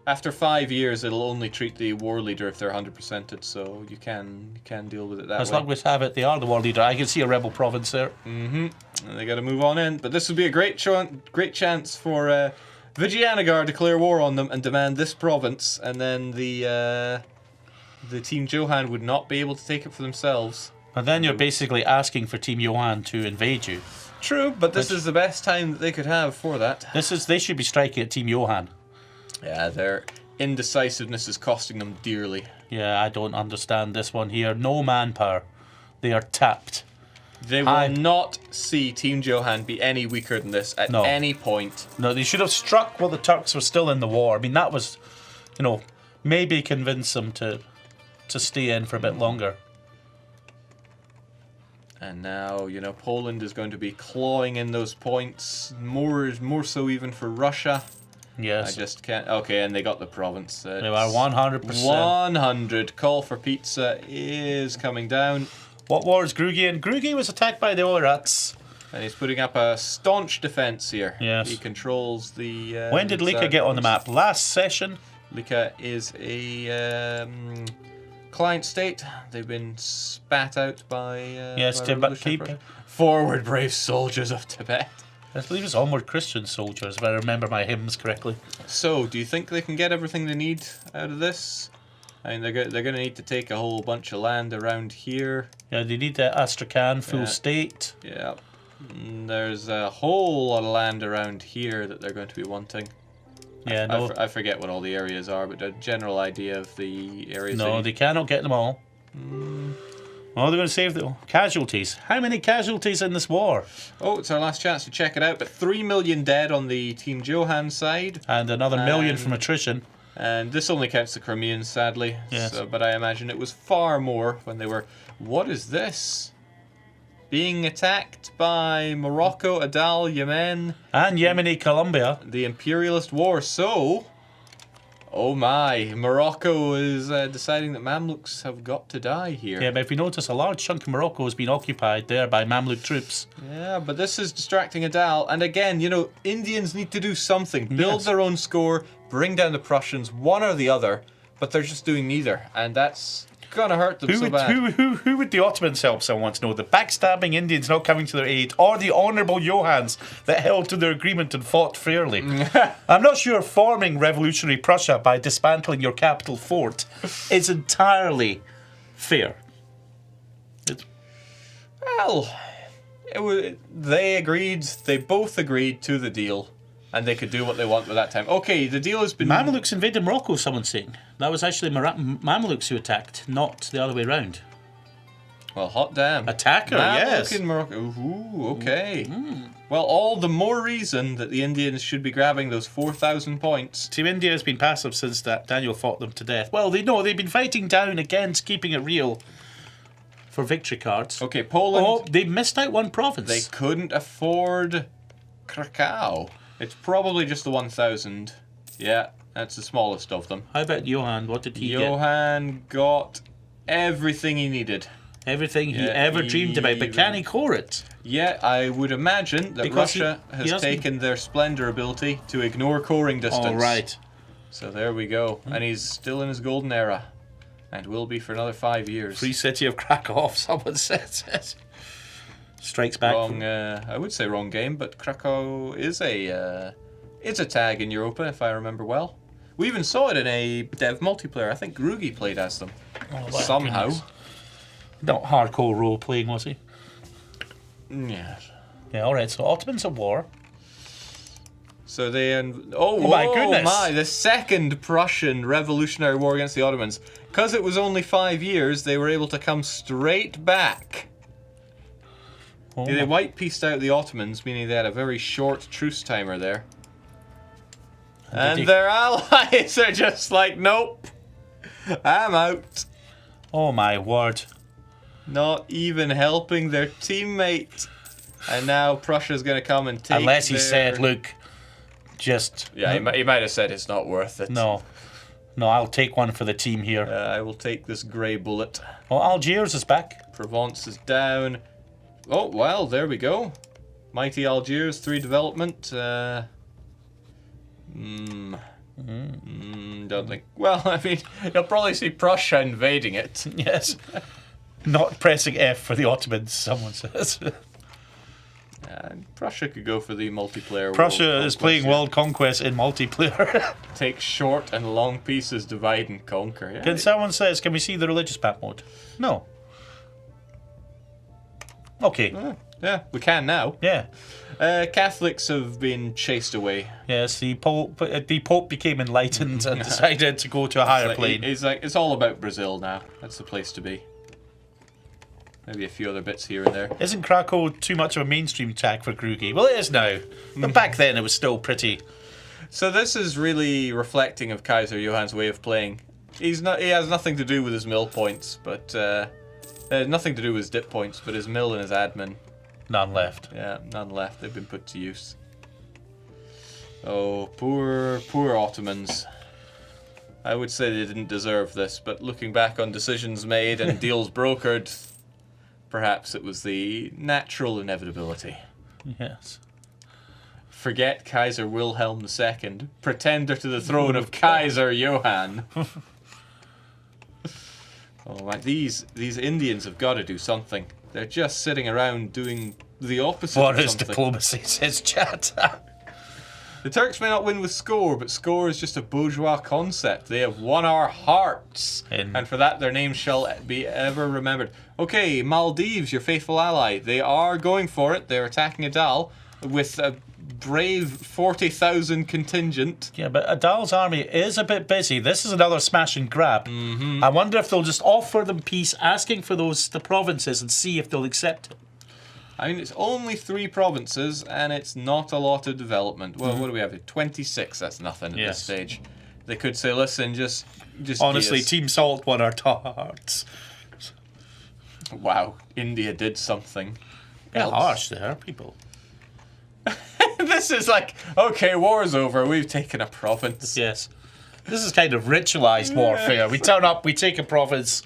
After 5 years, it'll only treat the war leader if they're 100%ed, so you can deal with it that way. As long as have it, they are the war leader. I can see a rebel province there. And they got to move on in, but this would be a great chance for Vijayanagar to declare war on them and demand this province, and then the Team Johan would not be able to take it for themselves. And then you're basically asking for Team Johan to invade you. True, but this is the best time that they could have for that. They should be striking at Team Johan. Yeah, their indecisiveness is costing them dearly. Yeah, I don't understand this one here. No manpower. They are tapped. They will not see Team Johan be any weaker than this at any point. No, they should have struck while the Turks were still in the war. I mean, that was, maybe convince them to stay in for a bit longer. And now, Poland is going to be clawing in those points, more so even for Russia. Yes. I just can't. Okay, and they got the province. They are 100%. 100. Call for pizza is coming down. What war is Grugi in? Grugi was attacked by the Oirats. And he's putting up a staunch defence here. Yes. He controls the... when did Lika get on the map? Last session? Lika is a client state. They've been spat out by... yes, Tibet. Forward, brave soldiers of Tibet. I believe it's onward Christian soldiers, if I remember my hymns correctly. So, do you think they can get everything they need out of this? I mean, they're going to need to take a whole bunch of land around here. Yeah, they need the Astrakhan full state. Yeah. There's a whole lot of land around here that they're going to be wanting. Yeah, no. I forget what all the areas are, but a general idea of the areas. No, they cannot get them all. Oh, they're going to save the casualties. How many casualties in this war? Oh, it's our last chance to check it out, but 3 million dead on the Team Johan side. And another million from attrition. And this only counts the Crimeans, sadly. Yes. So, but I imagine it was far more when they were... What is this? Being attacked by Morocco, Adal, Yemen. And Yemeni Colombia. The imperialist war. So... Oh my, Morocco is deciding that Mamluks have got to die here. Yeah, but if you notice, a large chunk of Morocco has been occupied there by Mamluk troops. Yeah, but this is distracting Adal. And again, Indians need to do something. Build their own score, bring down the Prussians, one or the other. But they're just doing neither. And that's going to hurt them so bad. Who would the Ottomans help, someone wants to know? The backstabbing Indians not coming to their aid, or the honourable Johans that held to their agreement and fought fairly? I'm not sure forming revolutionary Prussia by dismantling your capital fort is entirely fair. They both agreed to the deal. And they could do what they want with that time. Okay, the deal has been... Mamluks invaded Morocco, someone's saying. That was actually Mamluks who attacked, not the other way round. Well, hot damn. Attacker, yes. in Morocco. Ooh, okay. Well, all the more reason that the Indians should be grabbing those 4,000 points. Team India has been passive since that Daniel fought them to death. Well, they've been fighting down against keeping it real for victory cards. Okay, Poland... Oh, they missed out one province. They couldn't afford Krakow. It's probably just the 1,000. Yeah, that's the smallest of them. How about Johan? What did he get? Johan got everything he needed. Everything he ever dreamed about. But can he core it? Yeah, I would imagine that Because Russia has taken their splendor ability to ignore coring distance. All right. So there we go. And he's still in his golden era. And will be for another 5 years. Free city of Krakow, someone says it. Strikes back. I would say wrong game, but Krakow is a tag in Europa, if I remember well. We even saw it in a dev multiplayer. I think Grugi played as them. Somehow. Goodness. Not hardcore role playing, was he? Yeah. Yeah, alright, so Ottomans at war. So they... Oh my goodness. The second Prussian Revolutionary War against the Ottomans. Because it was only 5 years, they were able to come straight back. They white-pieced out the Ottomans, meaning they had a very short truce timer there. And their allies are just like, nope, I'm out. Oh my word. Not even helping their teammate. And now Prussia's going to come and take Unless he said, look, just... Yeah, he might have said it's not worth it. No, I'll take one for the team here. I will take this grey bullet. Oh, Algiers is back. Provence is down. Oh, well, there we go. Mighty Algiers, 3 development. Don't think. Well, I mean, you'll probably see Prussia invading it. Yes. Not pressing F for the Ottomans, someone says. Prussia could go for the multiplayer. Prussia is playing World Conquest in multiplayer. Take short and long pieces, divide and conquer. Yeah. Can someone says, can we see the religious map mode? No. Okay. Yeah, we can now. Yeah. Catholics have been chased away. Yes, the Pope became enlightened and decided to go to a higher plane. It's all about Brazil now. That's the place to be. Maybe a few other bits here and there. Isn't Krakow too much of a mainstream tag for Krugi? Well, it is now. But back then, it was still pretty. So this is really reflecting of Kaiser Johann's way of playing. He has nothing to do with his mill points, but nothing to do with his dip points, but his mill and his admin. None left. Yeah, none left. They've been put to use. Oh, poor Ottomans. I would say they didn't deserve this, but looking back on decisions made and deals brokered, perhaps it was the natural inevitability. Yes. Forget Kaiser Wilhelm II, pretender to the throne of Kaiser Johann. Oh my! These Indians have got to do something. They're just sitting around doing the opposite. What of is something. diplomacy? Says chat. The Turks may not win with score, but score is just a bourgeois concept. They have won our hearts, and for that their name shall be ever remembered. Okay, Maldives, your faithful ally. They are going for it. They're attacking Adal with a brave 40,000 contingent. Yeah, but Adal's army is a bit busy. This is another smash and grab. I wonder if they'll just offer them peace, asking for the provinces, and see if they'll accept it. I mean, it's only 3 provinces, and it's not a lot of development. Well, what do we have here? 26, that's nothing at this stage. They could say, listen, just honestly, Team Salt won our hearts. Wow, India did something. Yeah, harsh there, people. This is like, okay, war's over, we've taken a province. Yes. This is kind of ritualized warfare. We turn up, we take a province.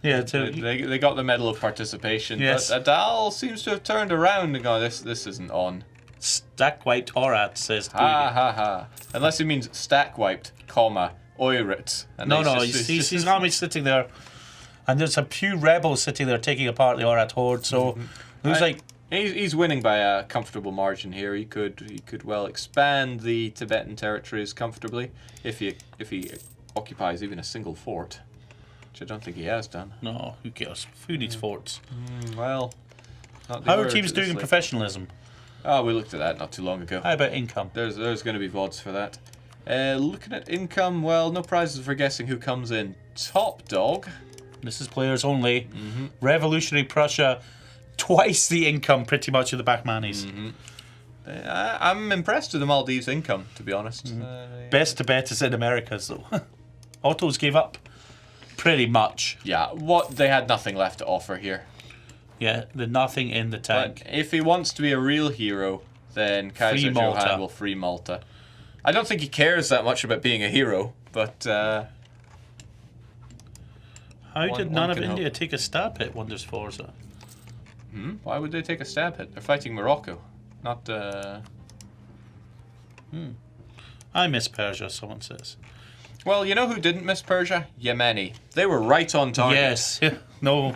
Yeah, they got the medal of participation. Yes. But Adal seems to have turned around and gone, this isn't on. Stack wiped Orat, says Ha ha ha. Unless he means stack wiped, comma, Oirit. No, his army's sitting there, and there's a few rebels sitting there taking apart the Orat horde, so there's like... He's winning by a comfortable margin here. He could well expand the Tibetan territories comfortably if he occupies even a single fort. Which I don't think he has done. No, who cares? Who needs forts? Well, how are teams doing in professionalism? Oh, we looked at that not too long ago. How about income? There's going to be VODs for that. Looking at income, well, no prizes for guessing who comes in. Top dog. This is players only. Revolutionary Prussia, twice the income pretty much of the Backmanis. I'm impressed with the Maldives income, to be honest. Best to bet is in Americas, though. Ottos gave up. Pretty much. Yeah, they had nothing left to offer here. Yeah, the nothing in the tank. But if he wants to be a real hero, then Kaiser Johann will free Malta. I don't think he cares that much about being a hero, but... How did none of India take a stab hit, wonders Forza? Why would they take a stab hit? They're fighting Morocco, not... I miss Persia, someone says. Well, you know who didn't miss Persia? Yemeni. They were right on target. Yes. No.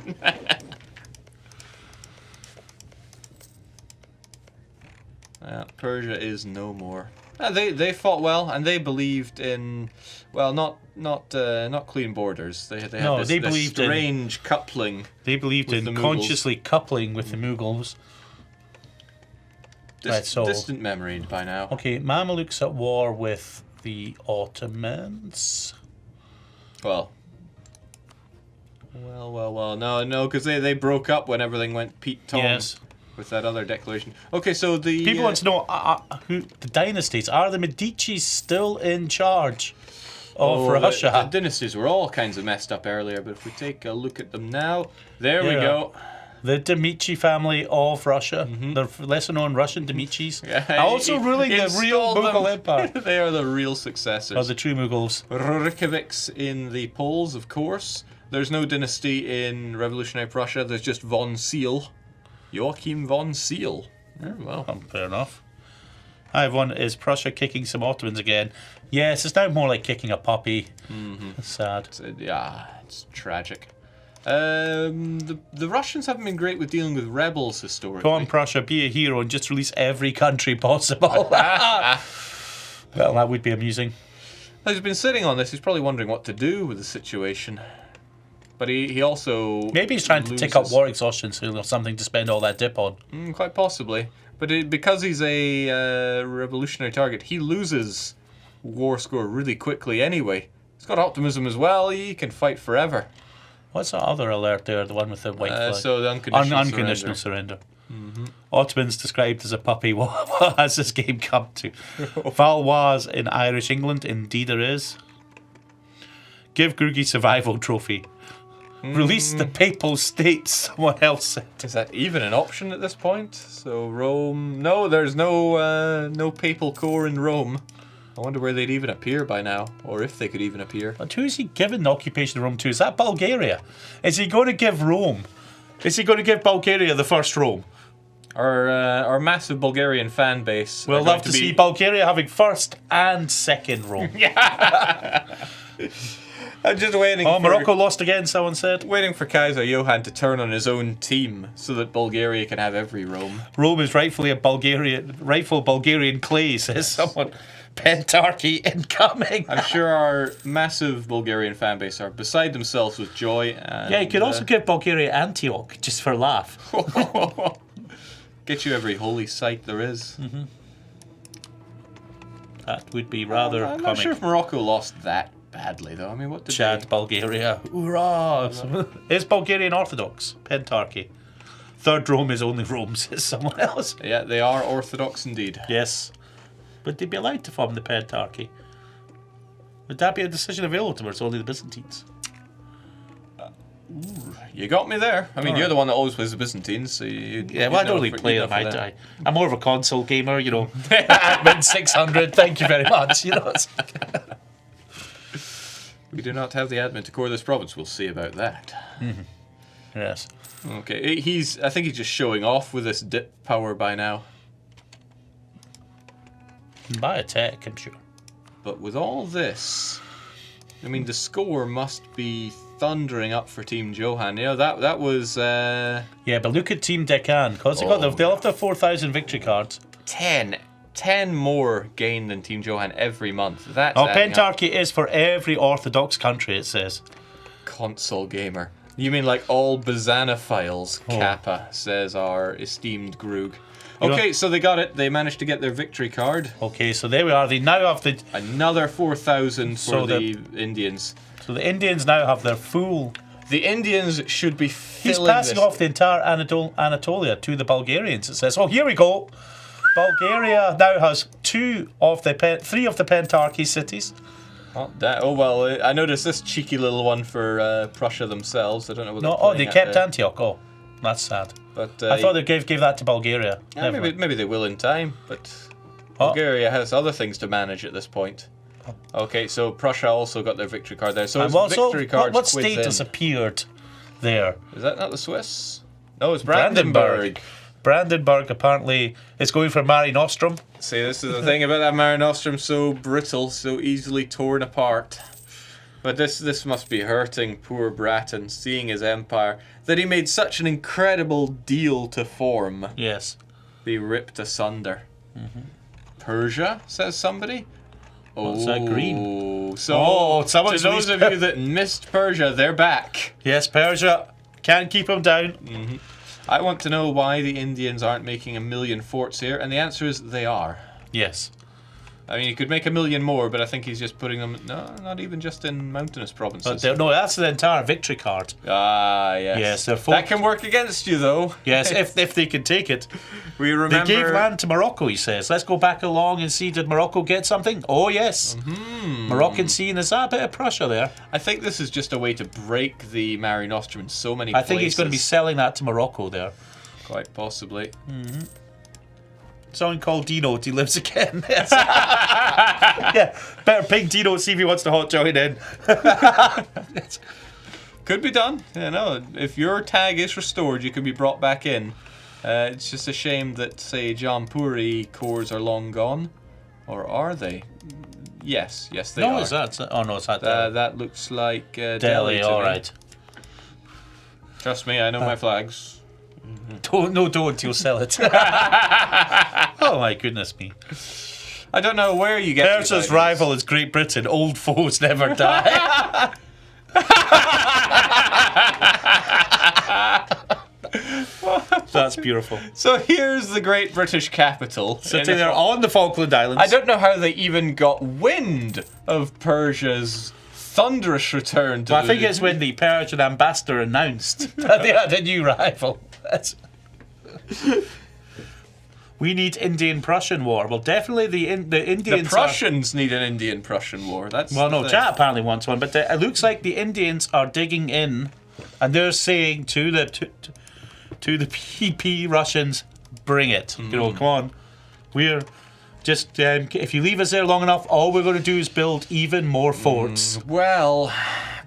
Persia is no more. They fought well, and they believed in, well, not clean borders. They had this strange coupling. They believed in consciously coupling with the Mughals. Distant memory by now. Okay, Mamelukes at war with the Ottomans. Well, no, because they broke up when everything went Pete Tom. Yes. With that other declaration. Okay, so the... People want to know, who the dynasties, are the Medici still in charge of Russia? The dynasties were all kinds of messed up earlier, but if we take a look at them now, there we go. The Dmitri family of Russia, the lesser known Russian Dmitris, also ruling the real Mughal Empire. They are the real successors. Of the true Mughals. Rurikovics in the Poles, of course. There's no dynasty in revolutionary Prussia, there's just von Seal. Joachim von Seal. Oh, well. Fair enough. I have one. Is Prussia kicking some Ottomans again? Yes, it's now more like kicking a puppy. It's sad. It's tragic. The Russians haven't been great with dealing with rebels historically. Come on, Prussia, be a hero and just release every country possible. Well, that would be amusing. He's been sitting on this. He's probably wondering what to do with the situation. But he also... Maybe he's trying to tick up war exhaustion so he'll have something to spend all that dip on. Quite possibly. But because he's a revolutionary target, he loses war score really quickly anyway. He's got optimism as well. He can fight forever. What's that other alert there? The one with the white flag? So the unconditional surrender. Ottomans described as a puppy. What has this game come to? Valois in Irish England. Indeed there is. Give Grugi survival trophy. Release the Papal States, someone else said. Is that even an option at this point? So Rome... No, there's no Papal core in Rome. I wonder where they'd even appear by now, or if they could even appear. But who's he giving the occupation of Rome to? Is that Bulgaria? Is he going to give Rome? Is he going to give Bulgaria the first Rome? Our massive Bulgarian fan base. We'll love to see Bulgaria having first and second Rome. I'm just waiting. Morocco lost again, someone said. Waiting for Kaiser Johan to turn on his own team so that Bulgaria can have every Rome. Rome is rightful Bulgarian clay, says someone. Pentarchy incoming. I'm sure our massive Bulgarian fan base are beside themselves with joy. And, you could also give Bulgaria Antioch just for a laugh. Get you every holy site there is. That would be rather I'm comic. not sure if Morocco lost that badly, though. I mean, what did Chad, Bulgaria. Hoorah! Is Bulgarian Orthodox? Pentarchy. Third Rome is only Rome, says someone else. Yeah, they are Orthodox indeed. Yes. Would they be allowed to form the Pentarchy? Would that be a decision available to them, or it's only the Byzantines? You got me there. I mean, you're the one that always plays the Byzantines, so you... Well, I don't really play them. I'm more of a console gamer, you know. Admin 600, thank you very much. You know. We do not have the admin to core this province. We'll see about that. Yes. Okay, I think he's just showing off with this dip power by now. By a tech, I'm sure. But with all this, I mean, the score must be thundering up for Team Johan. You know, that was... Yeah, but look at Team Deccan. Because they'll have their 4,000 victory cards. 10 more gain than Team Johan every month. That's Pentarchy is for every Orthodox country, it says. Console gamer. You mean like all Bazanophiles, Kappa, says our esteemed Grug. Okay, so they got it. They managed to get their victory card. Okay, so there we are. They now have another 4,000 for the Indians. So the Indians now have their full... The Indians should be filling He's passing off the entire Anatolia to the Bulgarians, it says. Oh, here we go. Bulgaria now has three of the Pentarchy cities. Well, I noticed this cheeky little one for Prussia themselves. I don't know what they kept Antioch. Oh, that's sad. But I thought they gave that to Bulgaria. Yeah, maybe they will in time, but Bulgaria has other things to manage at this point. Okay, so Prussia also got their victory card there. So victory cards. What state has appeared there? Is that not the Swiss? No, it's Brandenburg. Brandenburg apparently is going for Mare Nostrum. See, this is the thing about that Mare Nostrum, so brittle, so easily torn apart. But this must be hurting poor Bratton, seeing his empire, that he made such an incredible deal to form. Yes. Be ripped asunder. Persia, says somebody. What's that green? So, to those of you that missed Persia, they're back. Yes, Persia. Can't keep them down. I want to know why the Indians aren't making 1 million forts here, and the answer is they are. Yes. I mean, he could make 1 million more, but I think he's just putting them... No, not even just in mountainous provinces. But no, that's the entire victory card. Ah, yes. Yes, that can work against you, though. Yes, if they can take it. We remember... They gave land to Morocco, he says. Let's go back along and see, did Morocco get something? Oh, yes. Moroccan scene. Is that a bit of Prussia there? I think this is just a way to break the Mare Nostrum in so many places. I think he's going to be selling that to Morocco there. Quite possibly. Someone called Dino, he lives again. Yeah, better ping Dino, see if he wants to hot join in. Could be done. Yeah, no. If your tag is restored, you can be brought back in. It's just a shame that, say, Jampuri cores are long gone. Or are they? Yes, they are. No, is that? Oh, no, it's that. That looks like Delhi Delhi, to all me. right. Trust me, I know my flags. Don't. You'll sell it. Oh, my goodness me. I don't know where you get these Persia's ideas. rival is Great Britain. Old foes never die. That's beautiful. So here's the great British capital. Sitting there on the Falkland Islands. I don't know how they even got wind of Persia's thunderous return to Well, I think it's when the Persian ambassador announced that they had a new rival. We need Indian-Prussian war. Well, definitely the Indians. The Prussians need an Indian-Prussian war. That's Well, the no, thing. Chat apparently wants one, but it looks like the Indians are digging in, and they're saying to the PP Russians, "Bring it! You know, come on. We're just if you leave us there long enough, all we're going to do is build even more forts. Well,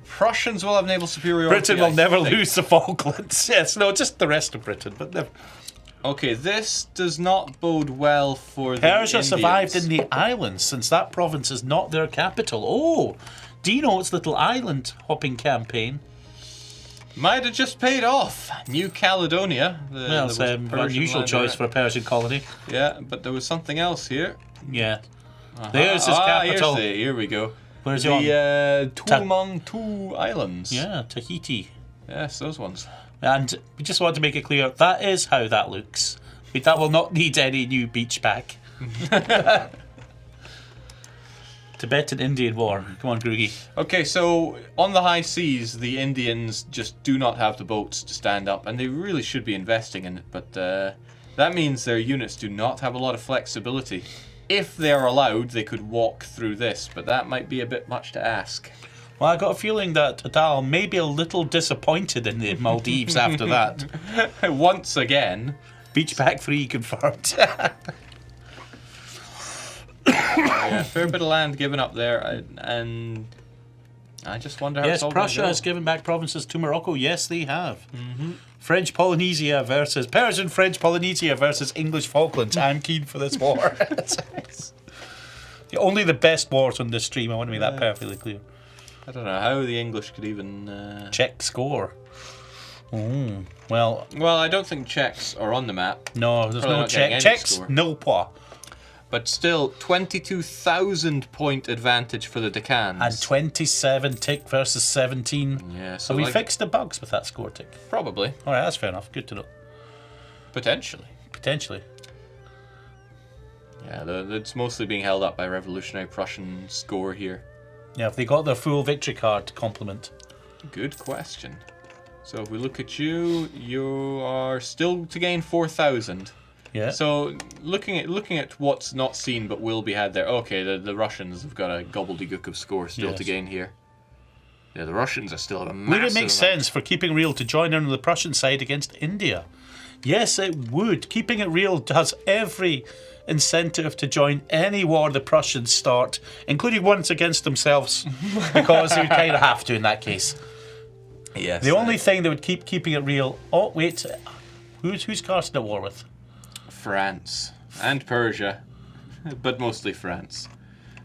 Prussians will have naval superiority. Britain will I never think. lose the Falklands. Yes, no, just the rest of Britain, but never." Okay, this does not bode well for the Persia Indians. survived in the islands since that province is not their capital. Oh, Dino's little island hopping campaign. Might have just paid off. New Caledonia. Well, it's an Persian unusual land choice there. for a Persian colony. Yeah, but there was something else here. Yeah. There's his capital. Here we go. Where's he on? The Tuamotu Islands. Yeah, Tahiti. Yes, those ones. And we just want to make it clear, that is how that looks. That will not need any new beach pack. Tibetan Indian War. Come on, Groogy. Okay, so on the high seas, the Indians just do not have the boats to stand up, and they really should be investing in it, but that means their units do not have a lot of flexibility. If they are allowed, they could walk through this, but that might be a bit much to ask. Well, I got a feeling that Adal may be a little disappointed in the Maldives after that. Once again. Beach pack free confirmed. Yeah, fair bit of land given up there, and I just wonder how Yes, it's all Prussia gonna has go. given back provinces to Morocco. Yes, they have. French Polynesia versus Persian French Polynesia versus English Falklands. I'm keen for this war. Only the best wars on this stream. I want to make that perfectly clear. I don't know how the English could even... Check score. Oh, well, Well, I don't think Czechs are on the map, no, there's Probably no not getting check. any Checks, score. nil point. but still 22,000 point advantage for the Decans. And 27 tick versus 17. Yeah, so So we like- fixed the bugs with that score tick. Probably. All right, that's fair enough. Good to know. Potentially. Potentially. Yeah, it's mostly being held up by Revolutionary Prussian score here. Yeah, if they got their full victory card to compliment. Good question. So if we look at you, you are still to gain 4,000. Yeah. So looking at what's not seen but will be had there. Okay, the Russians have got a gobbledygook of score still to Yes. gain here. Yeah, the Russians are still a massive. Would it make amount. sense for Keeping Real to join in on the Prussian side against India? Yes, it would. Keeping It Real has every incentive to join any war the Prussians start, including ones against themselves, because they would kind of have to in that case. Yes. The only thing that would keep Keeping It Real... Oh, wait. Who's Carson at war with? France and Persia, but mostly France.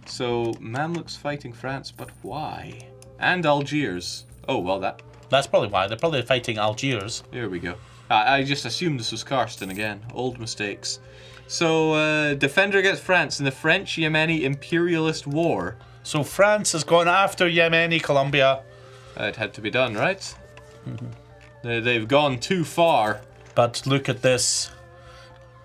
So Mamluks fighting France, but why? And Algiers. Oh well, That's probably why. They're probably fighting Algiers. there we go. I just assumed this was Karsten again. Old mistakes. So defender against France in the French-Yemeni imperialist war. So France has gone after Yemeni, Colombia. It had to be done, right? They've gone too far. But look at this.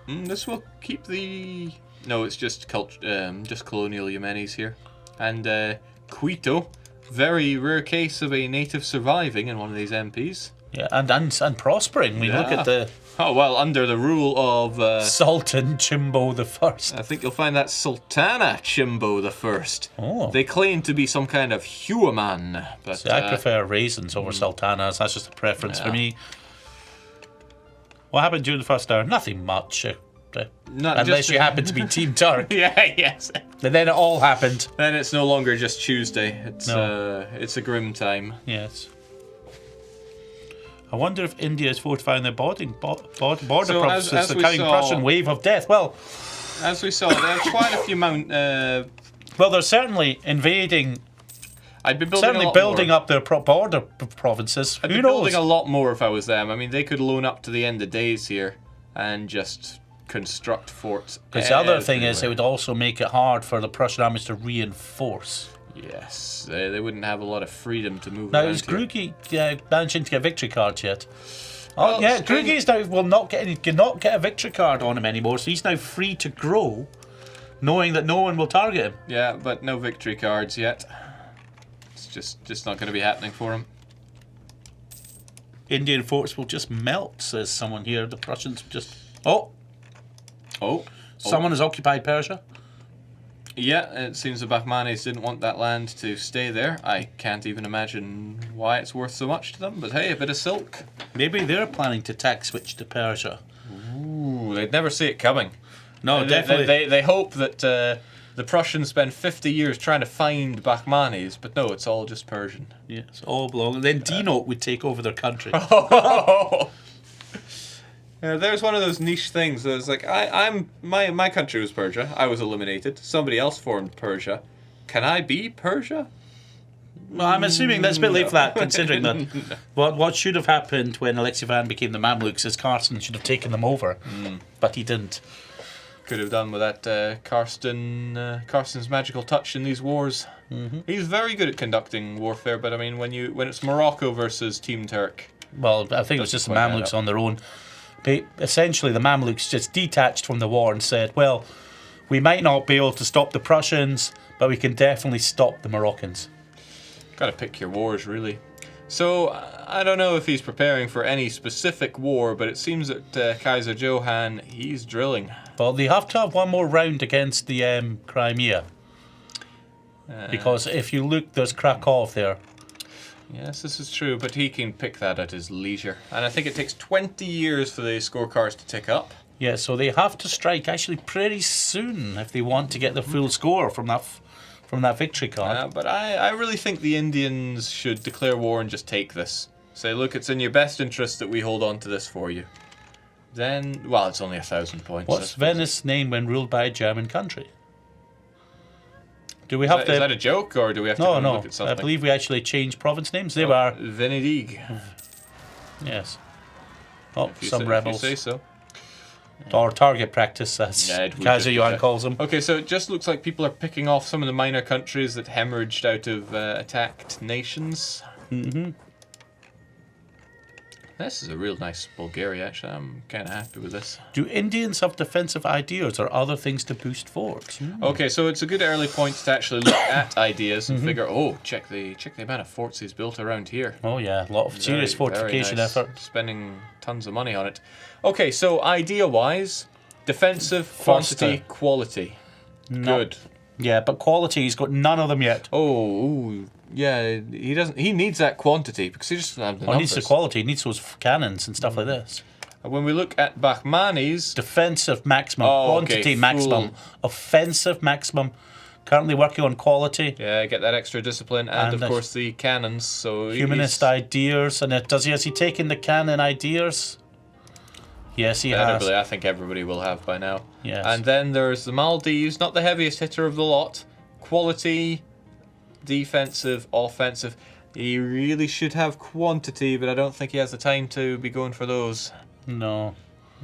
This will keep the... No, it's just colonial Yemenis here. And Quito, very rare case of a native surviving in one of these MPs. Yeah, and prospering. I mean, look Yeah. at the Oh, well, under the rule of... Sultan Chimbo the First. I think you'll find that Sultana Chimbo the First. Oh. They claim to be some kind of human, but... See, I prefer raisins over sultanas. That's just a preference for Yeah. me. What happened during the first hour? Nothing much. Not Unless just- you happen to be Team Turk. Yeah, yes. And then it all happened. Then it's no longer just Tuesday. It's No. it's a grim time. Yes. I wonder if India is fortifying their border So provinces, as the we coming saw- Prussian wave of death. Well, As we saw, there are quite a few well, they're certainly invading, I'd be building certainly a lot building more. up their border provinces. I'd Who be knows? building a lot more if I was them. I mean, they could loan up to the end of days here and just construct forts. Because the other thing is, it everywhere. would also make it hard for the Prussian armies to reinforce. Yes, they wouldn't have a lot of freedom to move Now, around is here. Grugi managing to get victory cards yet? Well, Oh, yeah, string- Grugi's now will not get any, cannot get a victory card on him anymore, so he's now free to grow, knowing that no one will target him. Yeah, but no victory cards yet. It's just not going to be happening for him. Indian forts will just melt, says someone here. The Prussians just... Oh, Oh, someone has occupied Persia. yeah, it seems the Bahmanis didn't want that land to stay there. I can't even imagine why it's worth so much to them, but hey, a bit of silk. Maybe they're planning to tack switch to Persia. Ooh, they'd never see it coming. No, definitely. They hope that the Prussians spend 50 years trying to find Bahmanis, but no, it's all just Persian. Yes, all belong. And then Dino would take over their country. Yeah, there's one of those niche things that was like, my country was Persia. I was eliminated. Somebody else formed Persia. Can I be Persia? Well, I'm assuming that's a bit late for that, considering that what should have happened when Alexivan became the Mamluks is Carsten should have taken them over, but he didn't. Could have done with that Carsten's magical touch in these wars. He's very good at conducting warfare, but I mean, when it's Morocco versus Team Turk, Well, I think it was just the quite add Mamluks up. on their own. Essentially, the Mamluks just detached from the war and said, well, we might not be able to stop the Prussians, but we can definitely stop the Moroccans. gotta pick your wars, really. So, I don't know if he's preparing for any specific war, but it seems that Kaiser Johann, he's drilling. Well, they have to have one more round against the Crimea. Because if you look, there's Krakow there. Yes, this is true, but he can pick that at his leisure. And I think it takes 20 years for the scorecards to tick up. Yeah, so they have to strike actually pretty soon if they want to get the full score from that victory card. But I really think the Indians should declare war and just take this. Say, look, it's in your best interest that we hold on to this for you. Then, well, it's only 1,000 points. I What's suppose. Venice name when ruled by a German country? Do we have Is that a joke, or do we have to go and No, look at something? I believe we actually changed province names. They were, Venedig. yes. Oh, If you some say- rebels. If you say so. Or target practice, as Yeah, it would Kaiser just be Johann that. calls them. Okay, so it just looks like people are picking off some of the minor countries that hemorrhaged out of attacked nations. Mm-hmm. This is a real nice Bulgaria, actually. I'm kind of happy with this. Do Indians have defensive ideas or other things to boost forts? Okay, so it's a good early point to actually look at ideas and Mm-hmm. figure, oh, check the amount of forts he's built around here. Oh yeah, a lot of serious Very, very fortification nice. effort. Spending tons of money on it. Okay, so idea-wise, defensive, First, quantity, quality. Good. Yeah, but quality, he's got none of them yet. Oh, yeah, he doesn't. He needs that quantity because he just doesn't have the He needs the numbers. quality, he needs those cannons and stuff like this. When we look at Bahmanis, Defensive maximum, Oh, okay, quantity full. maximum, offensive maximum. Currently working on quality. yeah, get that extra discipline, and of And course the cannons. So Humanist he's ideas, and has he taken the cannon ideas? Yes, he has. inevitably, I think everybody will have by now. Yes. And then there's the Maldives, not the heaviest hitter of the lot. Quality, defensive, offensive. He really should have quantity, but I don't think he has the time to be going for those. No.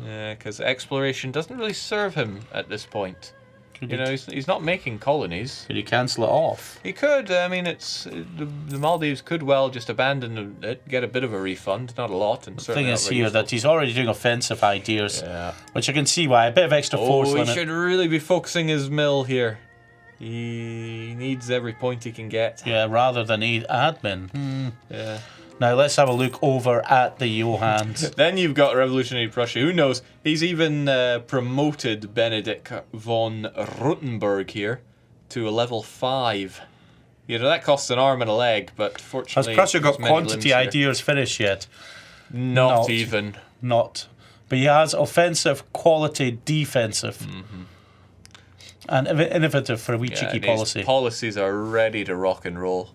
Yeah, because exploration doesn't really serve him at this point. Could You you, know, he's not making colonies. could you cancel it off? He could. I mean, the Maldives could well just abandon it, get a bit of a refund, not a lot, and The certainly thing not is very here useful. that he's already doing offensive ideas, Yeah. which I can see why. A bit of extra force Oh, he on it. should really be focusing his mill here. He needs every point he can get. Yeah, rather than admin. Yeah. Now let's have a look over at the Johanns. Then you've got Revolutionary Prussia. Who knows? He's even promoted Benedict von Rothenburg here to a level 5. You know, that costs an arm and a leg, but Has fortunately... Prussia got there's many limbs quantity here. ideas finished yet? Not even. Not. But he has offensive, quality, defensive. And innovative for a wee cheeky and his policy. policies are ready to rock and roll.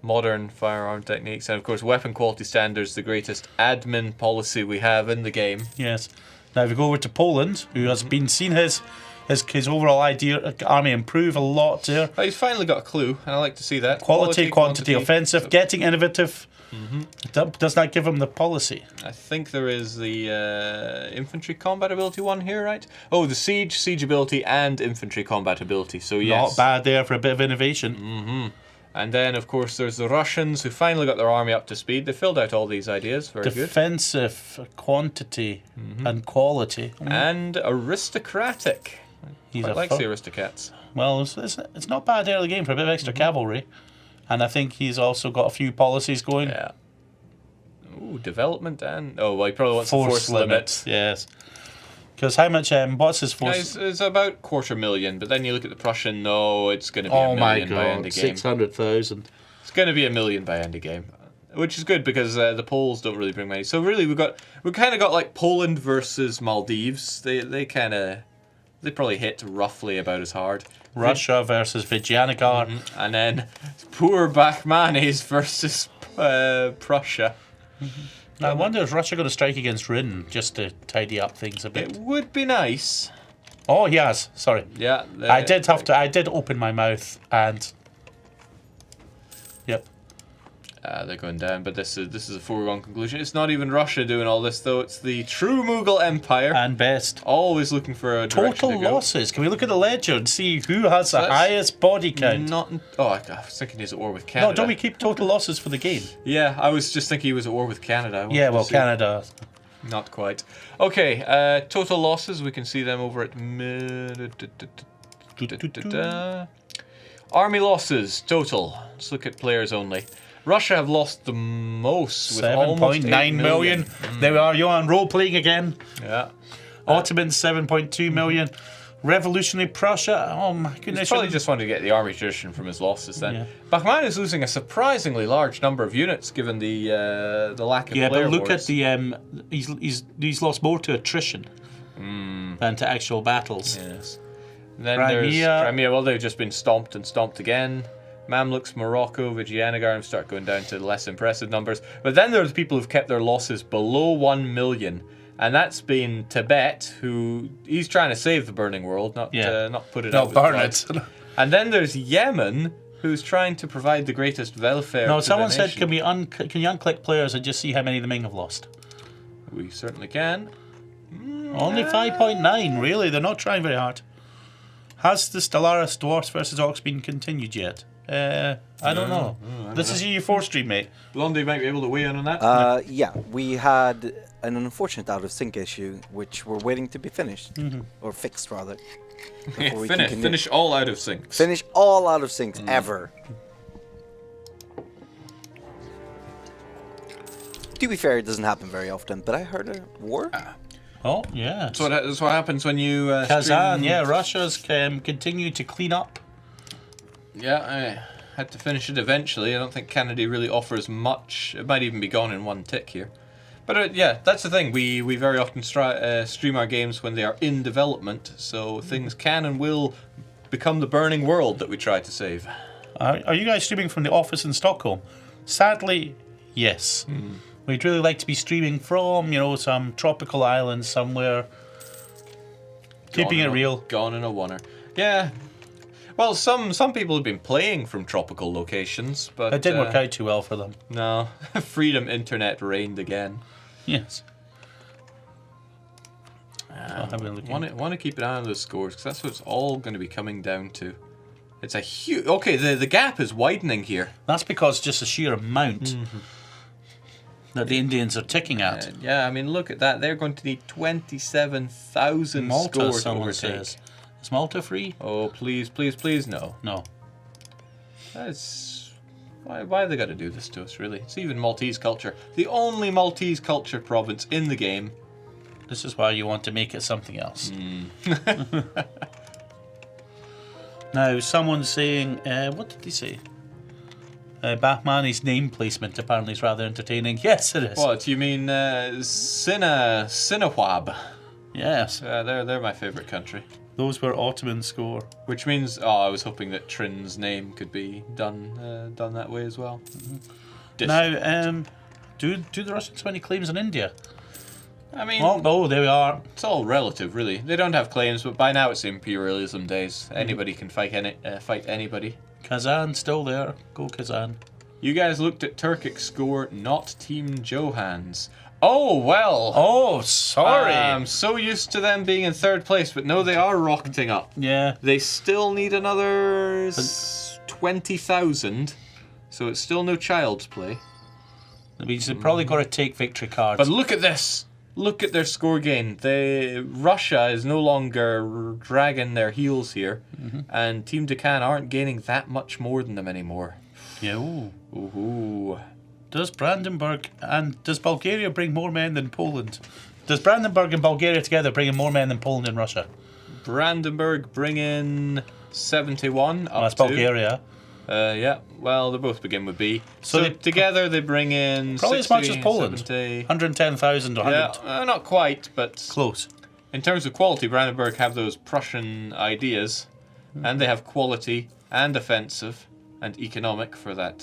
modern firearm techniques, and of course weapon quality standards, the greatest admin policy we have in the game. Yes. Now if we go over to Poland, who has been seen his overall army improve a lot there. Oh, he's finally got a clue, and I like to see that. Quality, quantity, offensive, getting innovative. Does that give him the policy? I think there is the infantry combat ability one here, right? Oh, the siege ability, and infantry combat ability. So yes, Not bad there for a bit of innovation. And then of course there's the Russians, who finally got their army up to speed. They filled out all these ideas. Very good. Defensive, quantity, and quality. And aristocratic. He's Quite a likes the aristocrats. Well, it's not bad early game for a bit of extra cavalry. And I think he's also got a few policies going. Yeah. Ooh, development and... Oh, well, he probably wants a force limit. Yes. Because how much... what's his force? It's about 250,000, but then you look at the Prussian, no, it's going to be a million by end of game. 600,000. It's going to be a million by end of game. Which is good, because the Poles don't really bring money. So really, we've kind of got like Poland versus Maldives. They probably hit roughly about as hard. Russia versus Vijayanagar. And then poor Bakhmanis versus Prussia. I wonder if Russia going to strike against Rin just to tidy up things a bit. It would be nice. Oh, he has. Sorry. Yeah. I did open my mouth and... Yep. They're going down, but this is a foregone conclusion. It's not even Russia doing all this, though. It's the true Mughal Empire. And best. Always looking for a direction Total to go. losses. Can we look at the ledger and see who has the highest body count? I was thinking he's at war with Canada. No, don't we keep total losses for the game? Yeah, I was just thinking he was at war with Canada. Yeah, well, Canada. Not quite. Okay, total losses. We can see them over at... Army losses, total. Let's look at players only. Russia have lost the most with almost 7.9 million. There we are, Johan role-playing again. Yeah. Ottoman, 7.2 million. Revolutionary Prussia, oh my goodness. He's probably just wanted to get the army tradition from his losses then. Yeah. Bakhman is losing a surprisingly large number of units given the lack of player but look wars. at the he's lost more to attrition than to actual battles. Yes. Then Crimea. there's Crimea. Well, they've just been stomped and stomped again. Mamluks, Morocco, Vijayanagar start going down to less impressive numbers. But then there's people who've kept their losses below 1 million. And that's been Tibet, who he's trying to save the burning world, not put it out. Not burn it. And then there's Yemen, who's trying to provide the greatest welfare. No, to someone the said, nation. can you unclick players and just see how many the Ming have lost? We certainly can. Only 5.9, really. They're not trying very hard. Has the Stellaris Dwarfs versus Orcs been continued yet? I don't know. This is EU4 stream, mate. Blondie might be able to weigh in on that. Yeah, we had an unfortunate out of sync issue, which we're waiting to be finished or fixed rather. before we can continue. Finish all out of syncs. Finish all out of syncs ever. To be fair, it doesn't happen very often, but I heard a war. Oh, yeah. That's what happens when you Kazan, stream. yeah. Russia's continued to clean up. Yeah, I had to finish it eventually. I don't think Kennedy really offers much. It might even be gone in one tick here. But yeah, that's the thing. We very often stream our games when they are in development, so things can and will become the burning world that we try to save. Are you guys streaming from the office in Stockholm? Sadly, yes. We'd really like to be streaming from, some tropical island somewhere. Keeping it real. Gone in a oneer. Yeah. Well, some people have been playing from tropical locations, but It didn't work out too well for them. No, Freedom Internet reigned again. Yes. Want to keep an eye on those scores because that's what it's all going to be coming down to. It's a huge. Okay, the gap is widening here. That's because just the sheer amount that the Indians are ticking at. Yeah, I mean, look at that. They're going to need 27,000 Malta, scores to someone overtake. says. Is Malta free? Oh, please, please, please, no. No. That's why they got to do this to us, really. It's even Maltese culture, the only Maltese culture province in the game. This is why you want to make it something else. Now, someone's saying, what did they say? Bahmani's name placement apparently is rather entertaining. Yes, it is. What, you mean Sinawab? Yes. They're my favourite country. Those were Ottoman score. Which means, I was hoping that Trin's name could be done that way as well. Now, do the Russians have any claims in India? I mean, Oh, there we are. it's all relative, really. They don't have claims, but by now it's imperialism days. Anybody can fight anybody. Kazan still there. Go Kazan. You guys looked at Turkic score, not Team Johans. Oh, well. Oh, sorry. I'm so used to them being in third place, but no, they are rocketing up. Yeah. They still need another 20,000, so it's still no child's play. That means they've probably got to take victory cards. But look at this. Look at their score gain. Russia is no longer dragging their heels here, and Team Deccan aren't gaining that much more than them anymore. Yeah. Ooh. Ooh. Does Brandenburg and does Bulgaria bring more men than Poland? Does Brandenburg and Bulgaria together bring in more men than Poland and Russia? Brandenburg bring in 71 up That's to... Bulgaria. Yeah, well, they both begin with B. So they together they bring in probably 60, as much as Poland. 70... 110,000 or 100. Yeah, not quite, but Close. in terms of quality, Brandenburg have those Prussian ideas, and they have quality and offensive and economic for that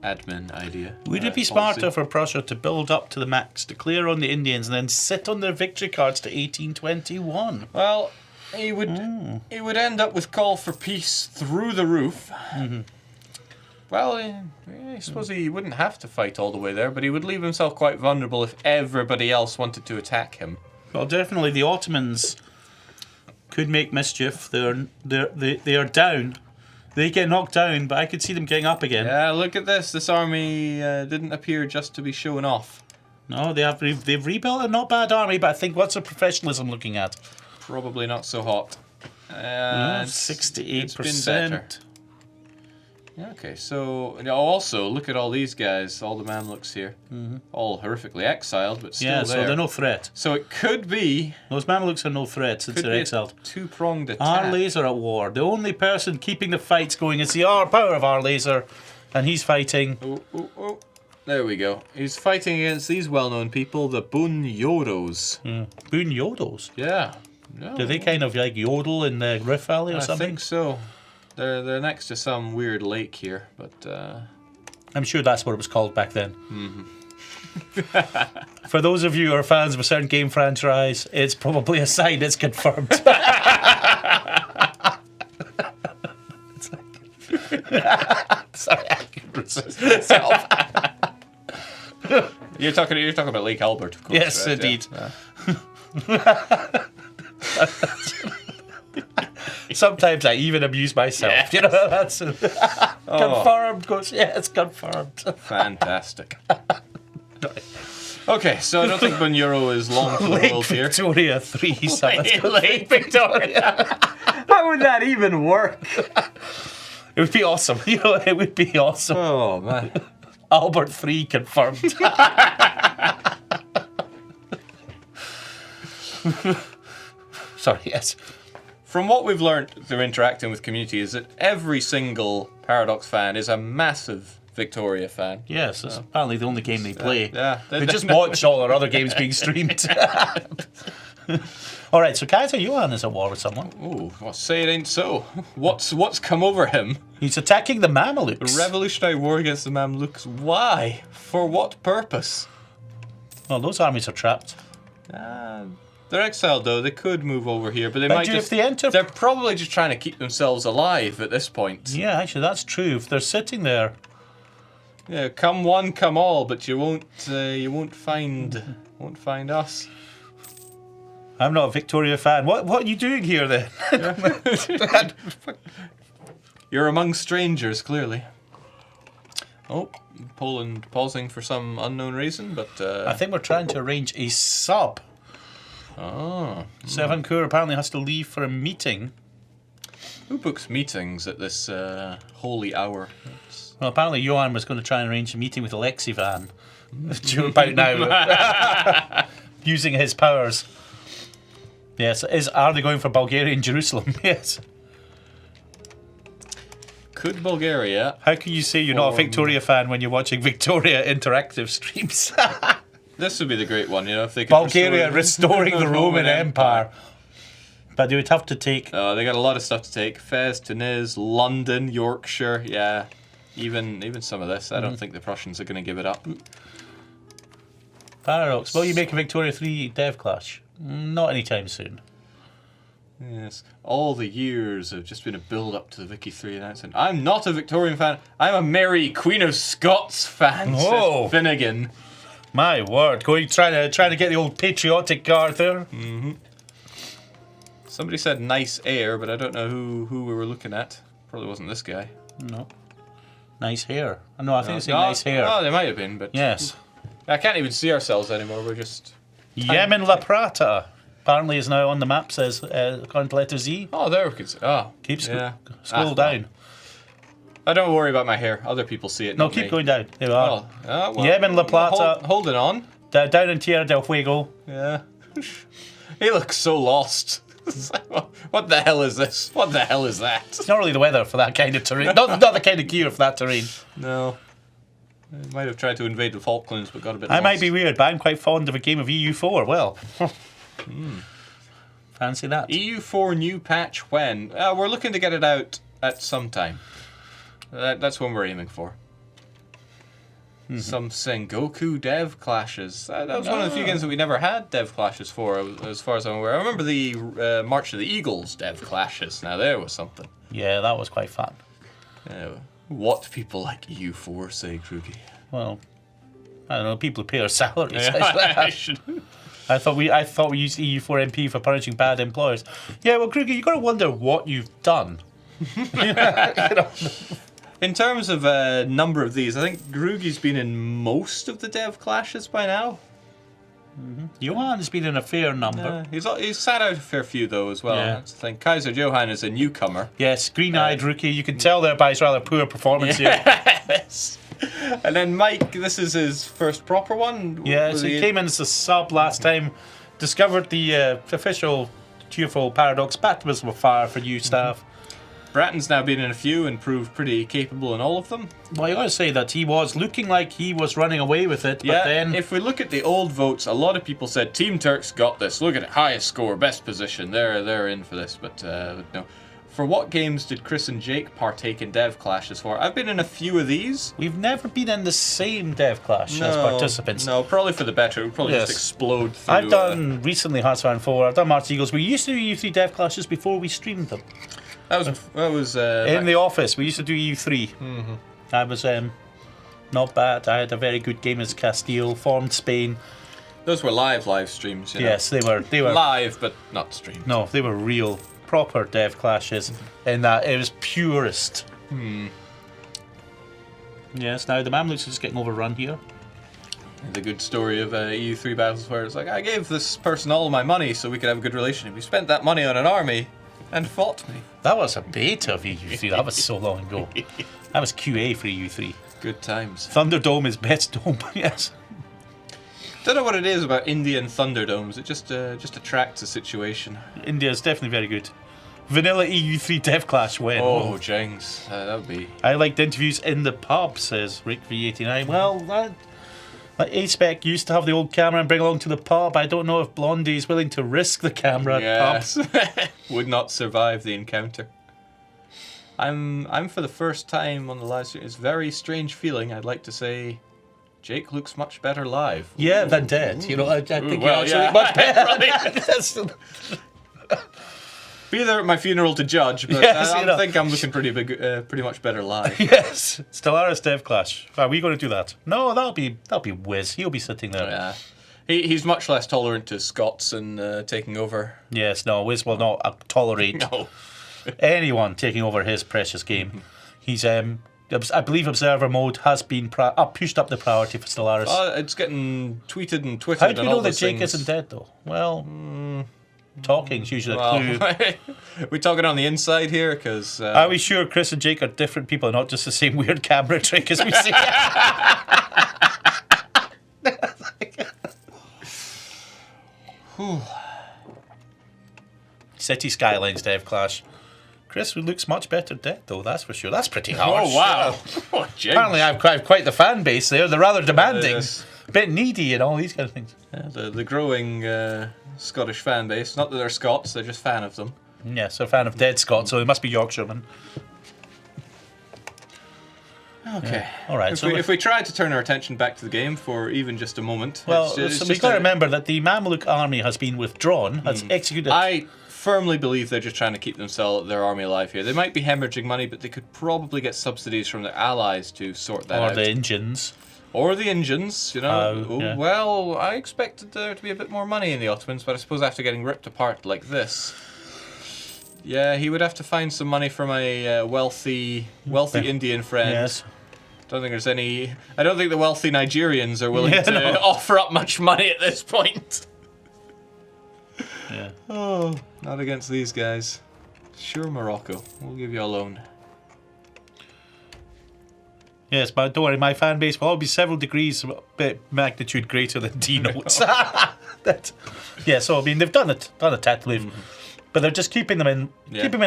admin idea. Would it be policy. smarter for Prussia to build up to the max, declare on the Indians, and then sit on their victory cards to 1821? Well, he would end up with call for peace through the roof. Well, I suppose he wouldn't have to fight all the way there, but he would leave himself quite vulnerable if everybody else wanted to attack him. Well, definitely the Ottomans could make mischief. They are down. They get knocked down, but I could see them getting up again. Yeah, look at this. This army didn't appear just to be showing off. No, they've rebuilt a not bad army, but I think what's the professionalism looking at? Probably not so hot. 68%. It's been better. Okay, so also look at all these guys, all the Mamluks here, all horrifically exiled, but still Yeah, there. so they're no threat. So it could be Those Mamluks are no threat since they're exiled. Two-pronged attack. Our laser at war. The only person keeping the fights going is the power of our laser, and he's fighting. Oh. There we go. He's fighting against these well-known people, the Bunyoros. Boon Yodos. Yeah. No, Do they kind of like yodel in the Rift Valley or I something? think so. They're next to some weird lake here, but I'm sure that's what it was called back then. For those of you who are fans of a certain game franchise, it's probably a sign it's confirmed. Sorry, I can resist myself. you're talking about Lake Albert, of course. Yes, right? indeed. Yeah. Sometimes I even amuse myself. Yes. You know, that's confirmed. Goes, yeah, it's confirmed. Fantastic. Okay, so I don't think Bunyoro is long for the Lake world here. Victoria 3. Lake Victoria. How would that even work? It would be awesome. You know, it would be awesome. Oh man. Albert 3 confirmed. Sorry, yes. From what we've learned through interacting with community is that every single Paradox fan is a massive Victoria fan. Yes, that's apparently the only game they play. Yeah. They just watch all our other games being streamed. All right, so Kaiser Johan is at war with someone. Ooh, well, say it ain't so. What's come over him? He's attacking the A Mamelukes. revolutionary war against the Mamluks. Why? For what purpose? Well, those armies are trapped. They're exiled though. They could move over here, but they But might if just. they enter... They're probably just trying to keep themselves alive at this point. Yeah, actually, that's true. If they're sitting there... Yeah, come one, come all, but you won't find us. I'm not a Victoria fan. What are you doing here then? You're among strangers, clearly. Oh, Poland pausing for some unknown reason, but I think we're trying to arrange a sub. oh, Sevancourt apparently has to leave for a meeting. who books meetings at this holy hour? Well, apparently Johan was going to try and arrange a meeting with Alexivan about now, using his powers. Yes, are they going for Bulgaria and Jerusalem? Yes. Could Bulgaria? How can you say you're not a Victoria fan when you're watching Victoria interactive streams? This would be the great one, you know, if they could Bulgaria restoring the Roman Empire. But they would have to take... They got a lot of stuff to take. Fez, Tunis, London, Yorkshire, yeah. Even some of this. I don't think the Prussians are going to give it up. Paradox. Will you make a Victoria 3 dev clash? Not anytime soon. Yes. All the years have just been a build-up to the Vicky 3 announcement. I'm not a Victorian fan. I'm a Mary Queen of Scots fan, Whoa. says Finnegan. My word. Trying to get the old patriotic card there. Mm-hmm. Somebody said nice air, but I don't know who we were looking at. Probably wasn't this guy. No. Nice hair. No, I think it's nice hair. Oh, they might have been, but... Yes. I can't even see ourselves anymore. We're just... Yemen La Plata apparently is now on the map, says, according to letter Z. Oh, there we can see. Oh. Scroll down. I don't worry about my hair. Other people see it. No, not keep me. going down. There we are. Well, Yemen La Plata. Holding on. Down in Tierra del Fuego. Yeah. He looks so lost. What the hell is this? What the hell is that? It's not really the weather for that kind of terrain. not the kind of gear for that terrain. No. He might have tried to invade the Falklands, but got a bit I lost. might be weird, but I'm quite fond of a game of EU4. Well, fancy that. EU4 new patch when? We're looking to get it out at some time. That's when we're aiming for. Some Sengoku dev clashes. That was one of the few games that we never had dev clashes for, as far as I'm aware. I remember the March of the Eagles dev clashes. Now there was something. Yeah, that was quite fun. What people like EU4 say, Krugi. Well, I don't know. People who pay our salaries. Yeah, I thought we used EU4MP for punishing bad employers. Yeah, well, Kruger, you got to wonder what you've done. You know. In terms of number of these, I think Grugi's been in most of the dev clashes by now. Johan's been in a fair number. He's sat out a fair few though as well. Yeah. That's the thing. Kaiser Johann is a newcomer. Yes, green-eyed rookie. You can tell there by his rather poor performance here. Yes. And then Mike, this is his first proper one. Yeah, so he came in as a sub last time. Discovered the official cheerful Paradox baptism of fire for new staff. Bratton's now been in a few and proved pretty capable in all of them. Well, I gotta say that he was looking like he was running away with it, Yeah, but then... if we look at the old votes, a lot of people said Team Turks got this. Look at it, highest score, best position. They're in for this, but no. For what games did Chris and Jake partake in dev clashes for? I've been in a few of these. We've never been in the same dev clash as participants. No, probably for the better. It would probably just explode through. I've done recently Hearthstone 4, I've done March Eagles. We used to do EU3 dev clashes before we streamed them. That was in the office, we used to do EU3. That was not bad. I had a very good game as Castile, formed Spain. Those were live streams, you know? Yes, they were live, but not streamed. No, they were real, proper dev clashes in that it was purest. Yes, now the Mamluks are just getting overrun here. The good story of EU3 battles where it's like, I gave this person all my money so we could have a good relationship. We spent that money on an army and fought me. That was a beta of EU3. That was so long ago. That was QA for EU3. Good times. Thunderdome is best dome. Yes. Don't know what it is about Indian Thunderdomes. It just attracts a situation. India's definitely very good. Vanilla EU3 Dev Clash win. Oh, Jengs. That would be... I liked interviews in the pub, says Rick V89. Well, that A-Spec used to have the old camera and bring along to the pub. I don't know if Blondie is willing to risk the camera at pub. Would not survive the encounter. I'm for the first time on the live stream. It's a very strange feeling. I'd like to say Jake looks much better live. Yeah, than dead. You know, I think well, you actually look much better. Be there at my funeral to judge, but Yes, I think I'm looking pretty much better live. Yes, Stellaris Dev Clash. Are we going to do that? No, that'll be Wiz. He'll be sitting there. Yeah, he's much less tolerant to Scots and taking over. Yes, no, Wiz will not tolerate anyone taking over his precious game. He's I believe Observer Mode has been pushed up the priority for Stellaris. It's getting tweeted and twittered. How do you and know all that those Jake things. isn't dead though? Well, talking's usually a clue. We're talking on the inside here, because... Are we sure Chris and Jake are different people, not just the same weird camera trick as we see? City Skylines Dev Clash. Chris looks much better dead, though, that's for sure. That's pretty harsh. Oh, wow. Oh, Apparently I've quite the fan base there. They're rather demanding. a bit needy and all these kind of things. The growing Scottish fan base. Not that they're Scots, they're just fan of them. Yes, they're a fan of dead Scots, so they must be Yorkshiremen. Okay. All right. If we try to turn our attention back to the game for even just a moment, well, it's so just we've got to remember that the Mamluk army has been withdrawn, has executed. I firmly believe they're just trying to keep their army alive here. They might be hemorrhaging money, but they could probably get subsidies from their allies to sort that out. Or the engines. Or the engines, you know. Yeah. Well, I expected there to be a bit more money in the Ottomans, but I suppose after getting ripped apart like this, yeah, he would have to find some money from a wealthy Indian friend. Yes. I don't think the wealthy Nigerians are willing to offer up much money at this point. Yeah. Oh, not against these guys. Sure, Morocco. We'll give you a loan. Yes, but don't worry, my fan base will all be several degrees magnitude greater than D notes. Yeah, so I mean they've done it tactfully, but they're just keeping them in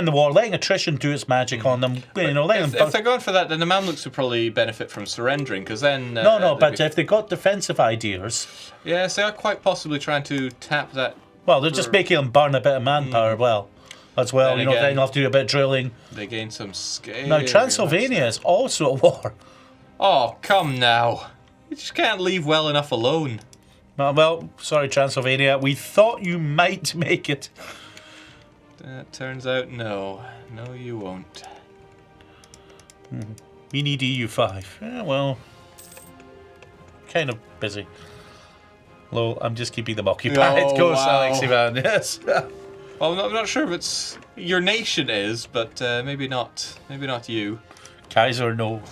the war, letting attrition do its magic on them. You know, letting them. If they're going for that, then the Mamluks would probably benefit from surrendering, because then. But if they've got defensive ideas. Yes, they are quite possibly trying to tap that. Well, they're just making them burn a bit of manpower. As well. Then Then again, they'll have to do a bit of drilling. They gain some scale. Now Transylvania is also at war. Oh, come now. You just can't leave well enough alone. Well, sorry, Transylvania. We thought you might make it. That turns out no. No, you won't. We need EU5. Yeah, well, kind of busy. Well, I'm just keeping them occupied. Oh, Go, wow. Alex Ivan. Yes. Well, I'm not sure if it's your nation is, but maybe not. Maybe not you. Kaiser, no.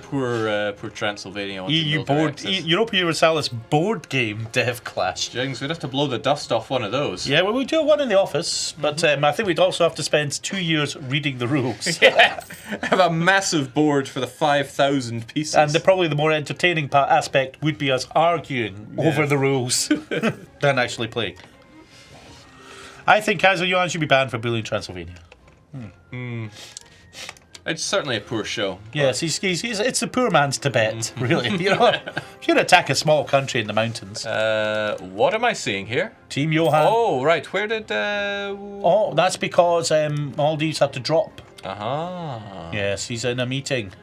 Poor Transylvania. wants EU military board, access. Europa Universalis board game dev clash. Jings, we'd have to blow the dust off one of those. Yeah, well, we do one in the office, but I think we'd also have to spend 2 years reading the rules. Yeah, have a massive board for the 5,000 pieces. And probably the more entertaining aspect would be us arguing over the rules than actually playing. I think Kaiser Johann should be banned for bullying Transylvania. It's certainly a poor show. Yes, it's the poor man's Tibet, really. You know, if you're going to attack a small country in the mountains. What am I seeing here? Team Johann. Oh, right. Where did... Oh, that's because Maldives had to drop. Aha. Yes, he's in a meeting.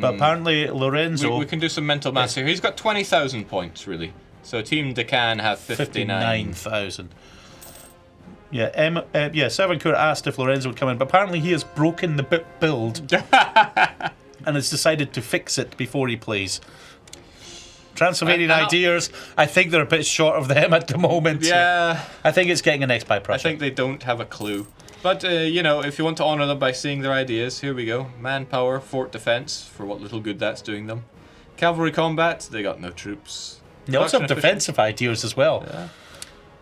But apparently Lorenzo... We can do some mental maths here. He's got 20,000 points, really. So Team Deccan have 59,000. Yeah, Servancourt asked if Lorenzo would come in, but apparently he has broken the build and has decided to fix it before he plays. Transylvanian ideas, I think they're a bit short of them at the moment. Yeah. I think it's getting an X by Prussia. I think they don't have a clue. But, you know, if you want to honour them by seeing their ideas, here we go. Manpower, fort defence, for what little good that's doing them. Cavalry combat, they got no troops. They also have defensive ideas as well. Yeah.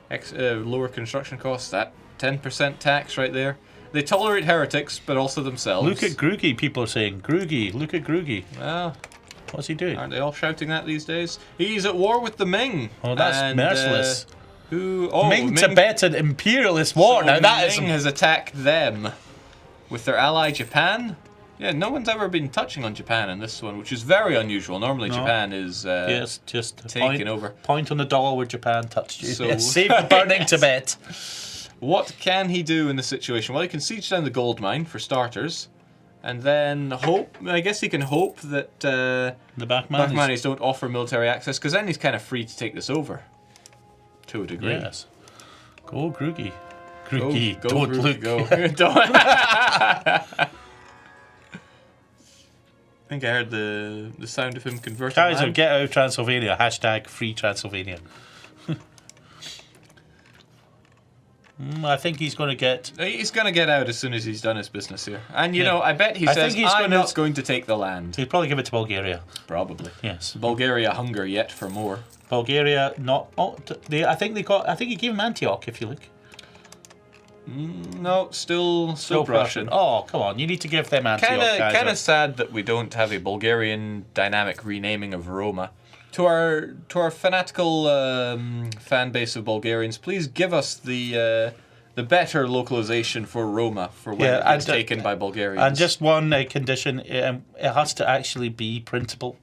Lower construction costs, that 10% tax right there. They tolerate heretics, but also themselves. Look at Grugi, people are saying. Grugi, look at Grugi. Well, what's he doing? aren't they all shouting that these days? He's at war with the Ming. Oh, that's merciless. Ming Tibetan imperialist war. So now that Ming has attacked them with their ally Japan. Yeah, no one's ever been touching on Japan in this one, which is very unusual. Normally, Japan is yes, just taking over. Point on the doll where Japan touched you. So, yes, save the burning Tibet. What can he do in this situation? Well, he can siege down the gold mine for starters, and then hope. I guess he can hope that the Backmanis don't offer military access, because then he's kind of free to take this over. To a degree. Yes. Go Grugi. Grugi. Go, Don't Grugi, look. Go. Don't. I think I heard the sound of him converting. Kaiser, get out of Transylvania. # free Transylvania. I think he's going to get... He's going to get out as soon as he's done his business here. And, you know, I bet he says, I'm not going to take the land. He'll probably give it to Bulgaria. Probably. Yes. Bulgaria hunger yet for more. Bulgaria, not... Oh, I think he gave him Antioch, if you look. No, still Prussian. Oh, come on. You need to give them Antioch. Kind of sad that we don't have a Bulgarian dynamic renaming of Roma. To our fanatical fan base of Bulgarians, please give us the better localization for Roma for when it gets taken by Bulgarians. And just one condition, it has to actually be printable.